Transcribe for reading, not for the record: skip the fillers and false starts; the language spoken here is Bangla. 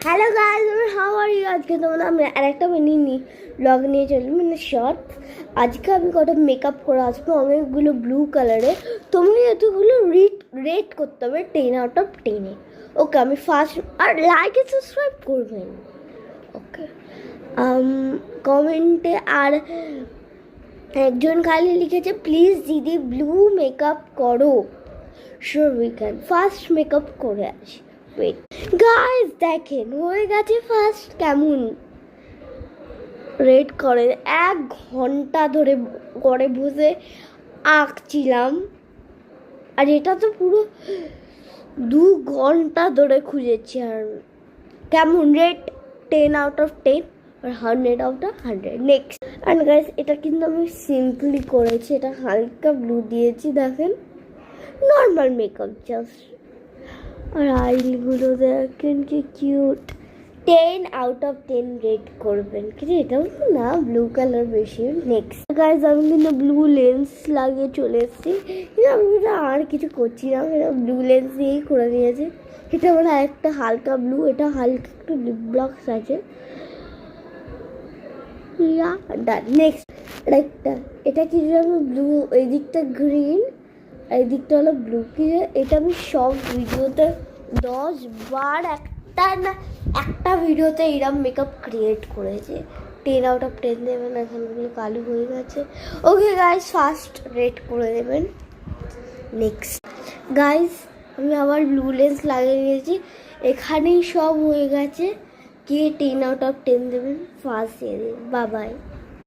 Hello guys, how are you? আজকে তোমরা আমি আরেকটা মিনি ব্লগ নিয়ে চলি, মানে শর্ট। আজকে আমি কটা মেকআপ করে আসবো অনেকগুলো ব্লু কালারে। তোমরা এতগুলো রেট করতে হবে 10/10। ওকে, আমি ফার্স্ট আর লাইক এ সাবস্ক্রাইব করবেন। ওকে, কমেন্টে আর একজন খালি লিখেছে প্লিজ দিদি ব্লু মেকআপ করো। Sure we can. First makeup করে আসি। ওয়েট গাইস, দেখেন হয়ে গেছে ফার্স্ট। কেমন রেড করে 1 ঘন্টা ধরে করে বসে আঁকছিলাম, আর এটা তো পুরো 2 ঘন্টা ধরে খুঁজেছি। আর কেমন রেড 10/10 আর 100/100। নেক্সট অ্যান্ড গাইস, এটা কিন্তু আমি সিম্পলি করেছি। এটা হালকা ব্লু দিয়েছি, দেখেন নর্মাল মেকআপ জাস্ট। আর আইগুলো দেখেন কি কিউট। 10/10 রেট করবেন, কিন্তু এটাও তো না, ব্লু কালার বেশি। নেক্সট গাইজ, আমি কিন্তু ব্লু লেন্স লাগিয়ে চলে এসেছি। কিন্তু আমি এটা আর কিছু করছি না, এটা ব্লু লেন্স দিয়েই করে দিয়েছি। এটা আমার একটা হালকা ব্লু, এটা হালকা একটু লিপ ব্লক্স আছে। ডান। নেক্সট এটা কি আমি ব্লু, এই দিকটা গ্রিন, এই দিকটা হলো ব্লু। কি এটা আমি সব ভিডিওতে 10 বার একটা ভিডিওতে এরকম মেকআপ ক্রিয়েট করেছে। 10/10 দেবেন। এখানগুলো কালো হয়ে গেছে। ওকে গাইস, ফার্স্ট রেট করে দেবেন। নেক্সট গাইস, আমি আবার ব্লু লেন্স লাগিয়ে নিয়েছি। এখানেই সব হয়ে গেছে। কে 10/10 দেবেন ফার্স্ট দিয়ে দেবেন। বাবাই।